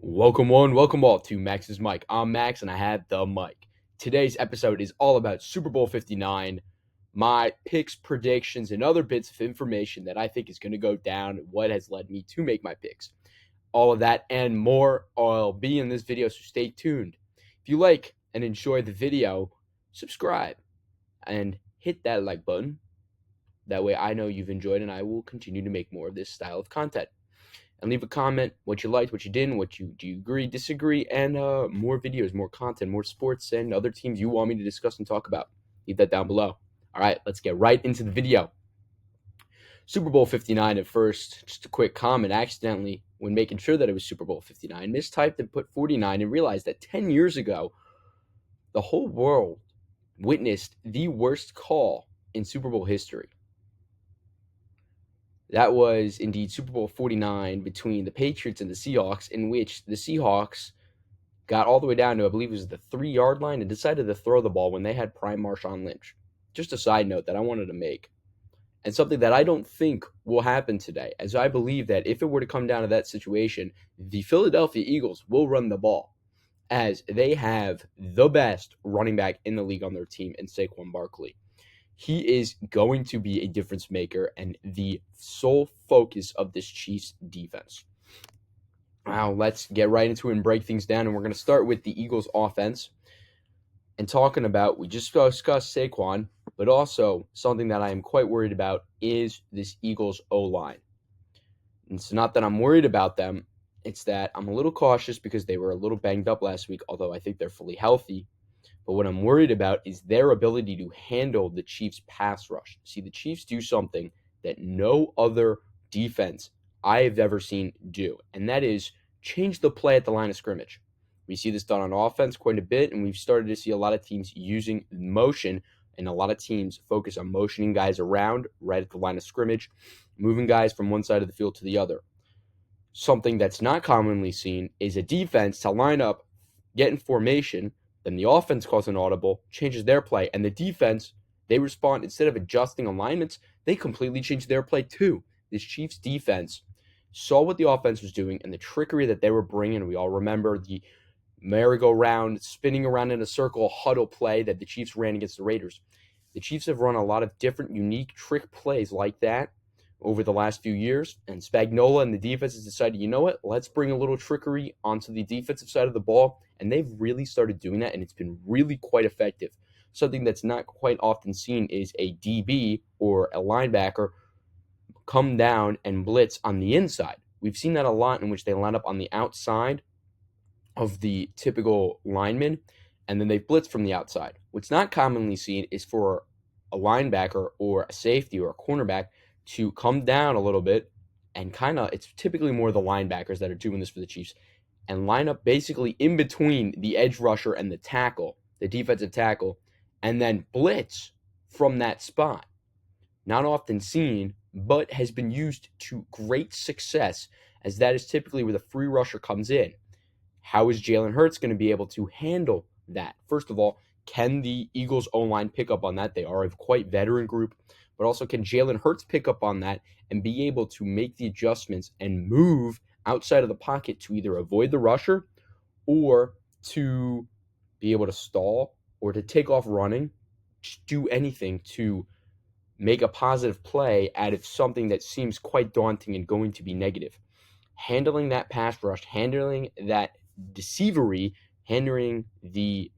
Welcome all to Max's Mic. I'm Max and I have the mic. Today's episode is all about Super Bowl 59, my picks, predictions, and other bits of information that I think is going to go down, what has led me to make my picks. All of that and more will be in this video, so stay tuned. If you like and enjoy the video, subscribe and hit that like button. That way I know you've enjoyed and I will continue to make more of this style of content. And leave a comment, what you liked, what you didn't, do you agree, disagree, and more videos, more content, more sports, and other teams you want me to discuss and talk about. Leave that down below. All right, let's get right into the video. Super Bowl 59 at first, just a quick comment. Accidentally, when making sure that it was Super Bowl 59, mistyped and put 49 and realized that 10 years ago, the whole world witnessed the worst call in Super Bowl history. That was indeed Super Bowl 49 between the Patriots and the Seahawks, in which the Seahawks got all the way down to, I believe it was the 3-yard line, and decided to throw the ball when they had prime Marshawn Lynch. Just a side note that I wanted to make. And something that I don't think will happen today, as I believe that if it were to come down to that situation, the Philadelphia Eagles will run the ball, as they have the best running back in the league on their team in Saquon Barkley. He is going to be a difference maker and the sole focus of this Chiefs defense. Now, let's get right into it and break things down. And we're going to start with the Eagles offense and talking about, we just discussed Saquon, but also something that I am quite worried about is this Eagles O-line. And it's not that I'm worried about them. It's that I'm a little cautious because they were a little banged up last week, although I think they're fully healthy. But what I'm worried about is their ability to handle the Chiefs' pass rush. See, the Chiefs do something that no other defense I have ever seen do, and that is change the play at the line of scrimmage. We see this done on offense quite a bit, and we've started to see a lot of teams using motion, and a lot of teams focus on motioning guys around right at the line of scrimmage, moving guys from one side of the field to the other. Something that's not commonly seen is a defense to line up, get in formation, then the offense calls an audible, changes their play, and the defense, they respond. Instead of adjusting alignments, they completely change their play too. This Chiefs defense saw what the offense was doing and the trickery that they were bringing. We all remember the merry-go-round, spinning around in a circle, huddle play that the Chiefs ran against the Raiders. The Chiefs have run a lot of different unique trick plays like that over the last few years, and Spagnuolo and the defense has decided, you know what, let's bring a little trickery onto the defensive side of the ball, and they've really started doing that, and it's been really quite effective. Something that's not quite often seen is a DB or a linebacker come down and blitz on the inside. We've seen that a lot, in which they line up on the outside of the typical lineman, and then they blitz from the outside. What's not commonly seen is for a linebacker or a safety or a cornerback to come down a little bit and it's typically more the linebackers that are doing this for the Chiefs, and line up basically in between the edge rusher and the tackle, the defensive tackle, and then blitz from that spot. Not often seen, but has been used to great success, as that is typically where the free rusher comes in. How is Jalen Hurts going to be able to handle that? First of all, can the Eagles O-line pick up on that? They are a quite veteran group. But also, can Jalen Hurts pick up on that and be able to make the adjustments and move outside of the pocket to either avoid the rusher or to be able to stall or to take off running, just do anything to make a positive play out of something that seems quite daunting and going to be negative. Handling that pass rush, handling that deceivery, handling the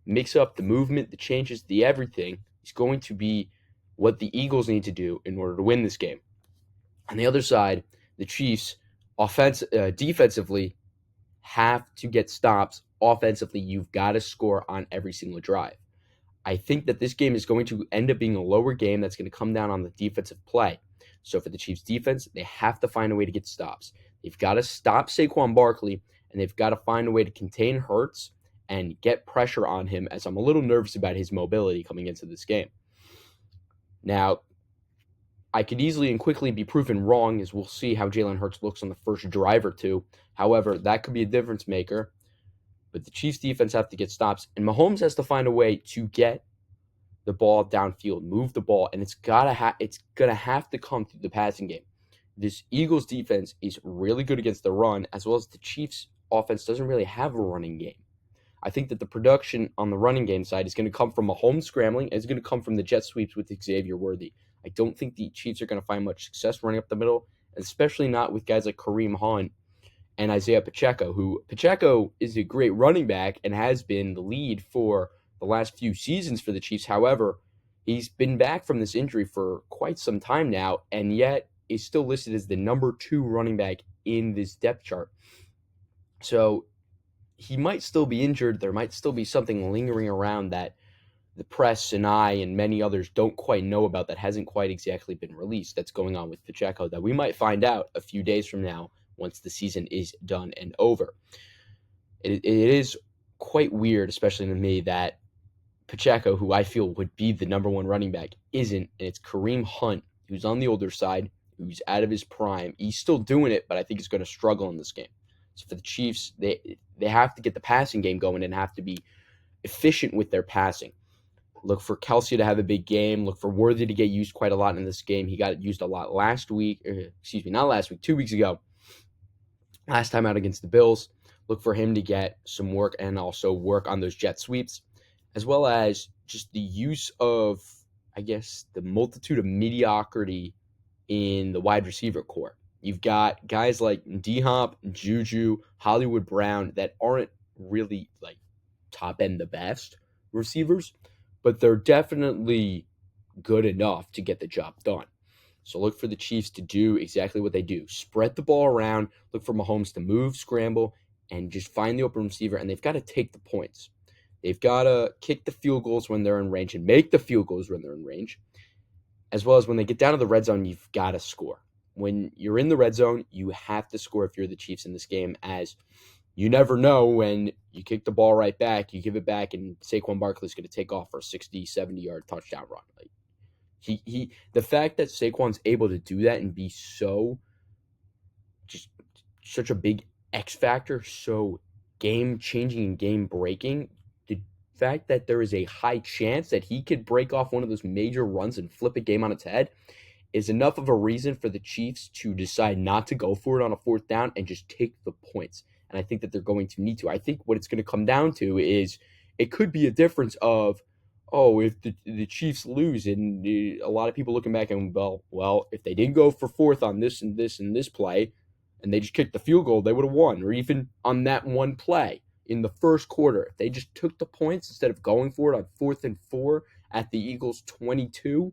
mix-up, the movement, the changes, the everything is going to be what the Eagles need to do in order to win this game. On the other side, the Chiefs defensively have to get stops. Offensively, you've got to score on every single drive. I think that this game is going to end up being a lower game that's going to come down on the defensive play. So for the Chiefs defense, they have to find a way to get stops. They've got to stop Saquon Barkley, and they've got to find a way to contain Hurts and get pressure on him, as I'm a little nervous about his mobility coming into this game. Now, I could easily and quickly be proven wrong, as we'll see how Jalen Hurts looks on the first drive or two. However, that could be a difference maker. But the Chiefs defense have to get stops, and Mahomes has to find a way to get the ball downfield, move the ball, and it's gonna have to come through the passing game. This Eagles defense is really good against the run, as well as the Chiefs offense doesn't really have a running game. I think that the production on the running game side is going to come from Mahomes scrambling, and it's going to come from the jet sweeps with Xavier Worthy. I don't think the Chiefs are going to find much success running up the middle, especially not with guys like Kareem Hunt and Isaiah Pacheco, who Pacheco is a great running back and has been the lead for the last few seasons for the Chiefs. However, he's been back from this injury for quite some time now, and yet is still listed as the number 2 running back in this depth chart. So he might still be injured. There might still be something lingering around that the press and I and many others don't quite know about, that hasn't quite exactly been released, that's going on with Pacheco, that we might find out a few days from now once the season is done and over. It is quite weird, especially to me, that Pacheco, who I feel would be the number 1 running back, isn't, and it's Kareem Hunt, who's on the older side, who's out of his prime. He's still doing it, but I think he's going to struggle in this game. So for the Chiefs, they have to get the passing game going and have to be efficient with their passing. Look for Kelce to have a big game. Look for Worthy to get used quite a lot in this game. He got used a lot last week. Not last week, 2 weeks ago. Last time out against the Bills. Look for him to get some work and also work on those jet sweeps, as well as just the use of, I guess, the multitude of mediocrity in the wide receiver core. You've got guys like D-Hop, Juju, Hollywood Brown that aren't really like top end the best receivers, but they're definitely good enough to get the job done. So look for the Chiefs to do exactly what they do. Spread the ball around, look for Mahomes to move, scramble, and just find the open receiver, and they've got to take the points. They've got to kick the field goals when they're in range and make the field goals when they're in range, as well as when they get down to the red zone, you've got to score. When you're in the red zone, you have to score if you're the Chiefs in this game, as you never know when you kick the ball right back, you give it back, and Saquon Barkley's going to take off for a 60, 70-yard touchdown run. Like, the fact that Saquon's able to do that and be so just such a big X factor, so game-changing and game-breaking, the fact that there is a high chance that he could break off one of those major runs and flip a game on its head is enough of a reason for the Chiefs to decide not to go for it on a 4th down and just take the points. And I think that they're going to need to. I think what it's going to come down to is it could be a difference of, if the Chiefs lose, and a lot of people looking back and, well, if they didn't go for 4th on this and this and this play, and they just kicked the field goal, they would have won. Or even on that one play in the first quarter, if they just took the points instead of going for it on 4th and 4 at the Eagles' 22,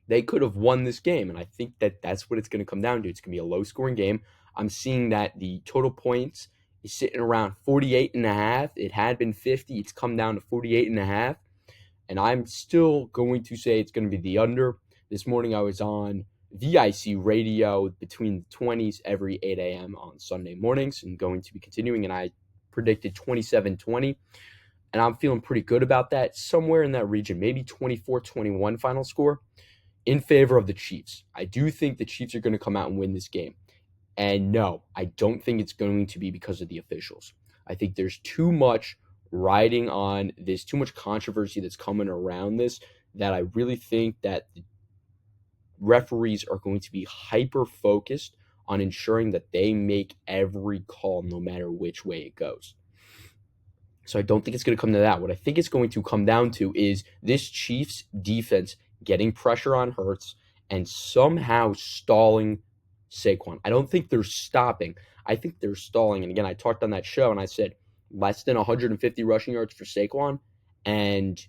they could have won this game. And I think that that's what it's going to come down to. It's going to be a low-scoring game. I'm seeing that the total points is sitting around 48.5. It had been 50. It's come down to 48.5. And I'm still going to say it's going to be the under. This morning I was on VIC radio between the 20s every 8 a.m. on Sunday mornings, and going to be continuing. And I predicted 27-20. And I'm feeling pretty good about that. Somewhere in that region, maybe 24-21 final score in favor of the Chiefs. I do think the Chiefs are going to come out and win this game. And no, I don't think it's going to be because of the officials. I think there's too much riding on this, too much controversy that's coming around this, that I really think that the referees are going to be hyper-focused on ensuring that they make every call no matter which way it goes. So I don't think it's going to come to that. What I think it's going to come down to is this Chiefs defense getting pressure on Hurts and somehow stalling Saquon. I don't think they're stopping. I think they're stalling. And again, I talked on that show and I said less than 150 rushing yards for Saquon. And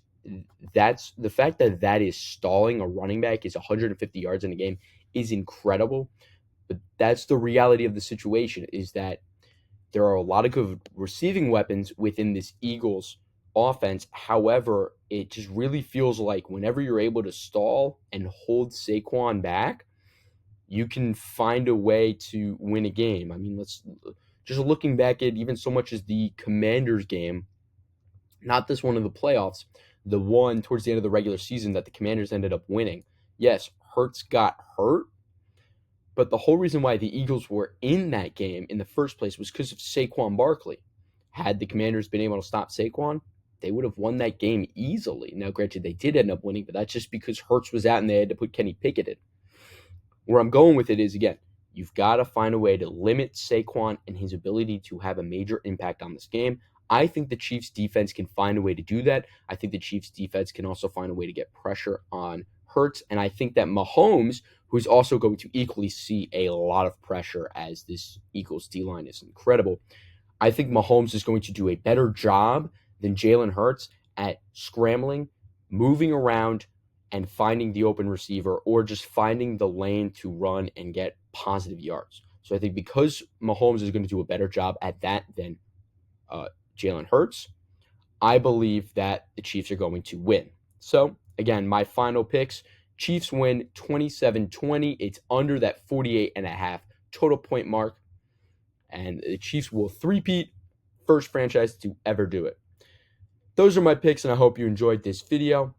that's the fact that that is stalling a running back is 150 yards in a game is incredible. But that's the reality of the situation, is that there are a lot of good receiving weapons within this Eagles offense. However, it just really feels like whenever you're able to stall and hold Saquon back, you can find a way to win a game. I mean, let's just looking back at even so much as the Commanders game, not this one of the playoffs, the one towards the end of the regular season that the Commanders ended up winning. Yes, Hurts got hurt, but the whole reason why the Eagles were in that game in the first place was because of Saquon Barkley. Had the Commanders been able to stop Saquon, they would have won that game easily. Now, granted, they did end up winning, but that's just because Hurts was out and they had to put Kenny Pickett in. Where I'm going with it is, again, You've got to find a way to limit Saquon and his ability to have a major impact on this game. I think the Chiefs defense can find a way to do that. I think the Chiefs defense can also find a way to get pressure on Hurts. And I think that Mahomes, who's also going to equally see a lot of pressure as this Eagles D-line is incredible, I think Mahomes is going to do a better job than Jalen Hurts at scrambling, moving around, and finding the open receiver or just finding the lane to run and get positive yards. So I think because Mahomes is going to do a better job at that than Jalen Hurts, I believe that the Chiefs are going to win. So again, my final picks, Chiefs win 27-20. It's under that 48.5 total point mark. And the Chiefs will three-peat, first franchise to ever do it. Those are my picks, and I hope you enjoyed this video.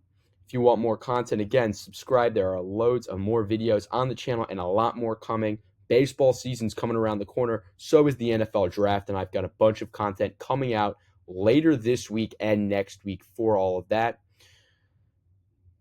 If you want more content, again, subscribe. There are loads of more videos on the channel and a lot more coming. Baseball season's coming around the corner. So is the NFL draft, and I've got a bunch of content coming out later this week and next week for all of that.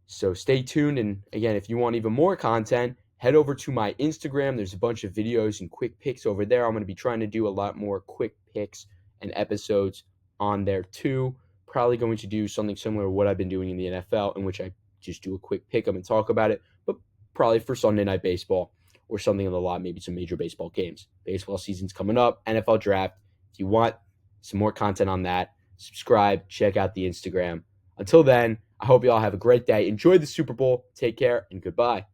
So stay tuned. And again, if you want even more content, head over to my Instagram. There's a bunch of videos and quick picks over there. I'm going to be trying to do a lot more quick picks and episodes on there too. Probably going to do something similar to what I've been doing in the NFL, in which I just do a quick pick 'em and talk about it, but probably for Sunday Night Baseball or something in the lot, maybe some major baseball games. Baseball season's coming up, NFL draft. If you want some more content on that, subscribe, check out the Instagram. Until then, I hope you all have a great day. Enjoy the Super Bowl. Take care and goodbye.